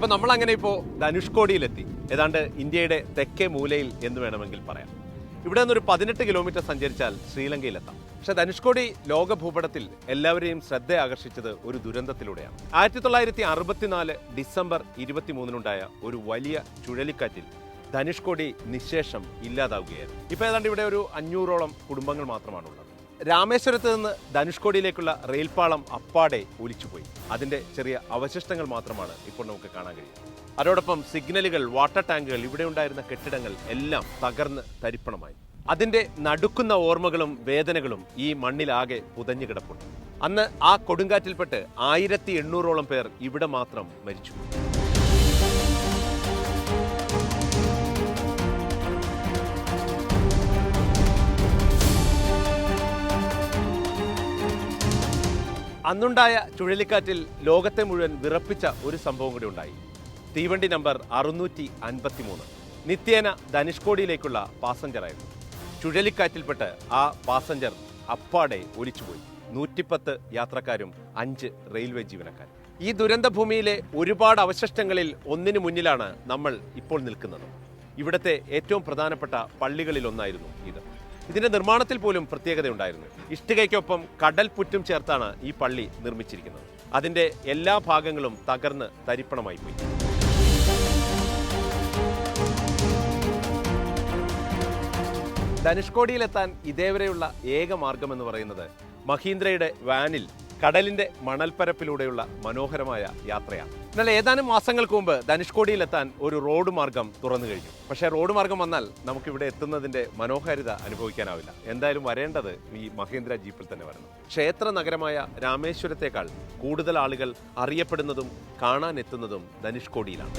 അപ്പോൾ നമ്മൾ അങ്ങനെ ഇപ്പോൾ ധനുഷ്കോടിയിലെത്തി. ഏതാണ്ട് ഇന്ത്യയുടെ തെക്കേ മൂലയിൽ എന്ന് വേണമെങ്കിൽ പറയാം. ഇവിടെ നിന്നൊരു 18 കിലോമീറ്റർ സഞ്ചരിച്ചാൽ ശ്രീലങ്കയിലെത്താം. പക്ഷേ ധനുഷ്കോടി ലോക ഭൂപടത്തിൽ എല്ലാവരെയും ശ്രദ്ധ ആകർഷിച്ചത് ഒരു ദുരന്തത്തിലൂടെയാണ്. 1964 ഡിസംബർ 23-നുണ്ടായ ഒരു വലിയ ചുഴലിക്കാറ്റിൽ ധനുഷ്കോടി നിശേഷം ഇല്ലാതാവുകയായിരുന്നു. ഇപ്പോൾ ഏതാണ്ട് ഇവിടെ ഒരു 500ഓളം കുടുംബങ്ങൾ മാത്രമാണുള്ളത്. രാമേശ്വരത്ത് നിന്ന് ധനുഷ്കോടിയിലേക്കുള്ള റെയിൽപാളം അപ്പാടെ ഒലിച്ചുപോയി. അതിൻ്റെ ചെറിയ അവശിഷ്ടങ്ങൾ മാത്രമാണ് ഇപ്പോൾ നമുക്ക് കാണാൻ കഴിയുന്നത്. അതോടൊപ്പം സിഗ്നലുകൾ, വാട്ടർ ടാങ്കുകൾ, ഇവിടെ ഉണ്ടായിരുന്ന കെട്ടിടങ്ങൾ എല്ലാം തകർന്ന് തരിപ്പണമായി. അതിൻ്റെ നടുക്കുന്ന ഓർമ്മകളും വേദനകളും ഈ മണ്ണിലാകെ പുതഞ്ഞു കിടപ്പുണ്ട്. അന്ന് ആ കൊടുങ്കാറ്റിൽപ്പെട്ട് 1800ഓളം പേർ ഇവിടെ മാത്രം മരിച്ചു. അന്നുണ്ടായ ചുഴലിക്കാറ്റിൽ ലോകത്തെ മുഴുവൻ വിറപ്പിച്ച ഒരു സംഭവം കൂടി ഉണ്ടായി. തീവണ്ടി നമ്പർ 653 നിത്യേന ധനുഷ്കോടിയിലേക്കുള്ള പാസഞ്ചറായിരുന്നു. ചുഴലിക്കാറ്റിൽപ്പെട്ട് ആ പാസഞ്ചർ അപ്പാടെ ഒലിച്ചുപോയി. 110 യാത്രക്കാരും 5 റെയിൽവേ ജീവനക്കാരും. ഈ ദുരന്തഭൂമിയിലെ ഒരുപാട് അവശിഷ്ടങ്ങളിൽ ഒന്നിനു മുന്നിലാണ് നമ്മൾ ഇപ്പോൾ നിൽക്കുന്നത്. ഇവിടുത്തെ ഏറ്റവും പ്രധാനപ്പെട്ട പള്ളികളിലൊന്നായിരുന്നു ഇത്. ഇതിന്റെ നിർമ്മാണത്തിൽ പോലും പ്രത്യേകതയുണ്ടായിരുന്നു. ഇഷ്ടികയ്ക്കൊപ്പം കടൽ പുറ്റും ചേർത്താണ് ഈ പള്ളി നിർമ്മിച്ചിരിക്കുന്നത്. അതിന്റെ എല്ലാ ഭാഗങ്ങളും തകർന്ന് തരിപ്പണമായി പോയി. ധനുഷ്കോടിയിലെത്താൻ ഇതേവരെയുള്ള ഏക മാർഗമെന്ന് പറയുന്നത് മഹീന്ദ്രയുടെ വാനിൽ കടലിന്റെ മണൽപ്പരപ്പിലൂടെയുള്ള മനോഹരമായ യാത്രയാണ്. എന്നാൽ ഏതാനും മാസങ്ങൾക്ക് മുമ്പ് ധനുഷ്കോടിയിലെത്താൻ ഒരു റോഡ് മാർഗം തുറന്നു കഴിഞ്ഞു. പക്ഷേ റോഡ് മാർഗം വന്നാൽ നമുക്കിവിടെ എത്തുന്നതിന്റെ മനോഹാരിത അനുഭവിക്കാനാവില്ല. എന്തായാലും വരേണ്ടത് ഈ മഹീന്ദ്ര ജീപ്പിൽ തന്നെ വരണം. ക്ഷേത്ര നഗരമായ രാമേശ്വരത്തേക്കാൾ കൂടുതൽ ആളുകൾ അറിയപ്പെടുന്നതും കാണാനെത്തുന്നതും ധനുഷ്കോടിയിലാണ്.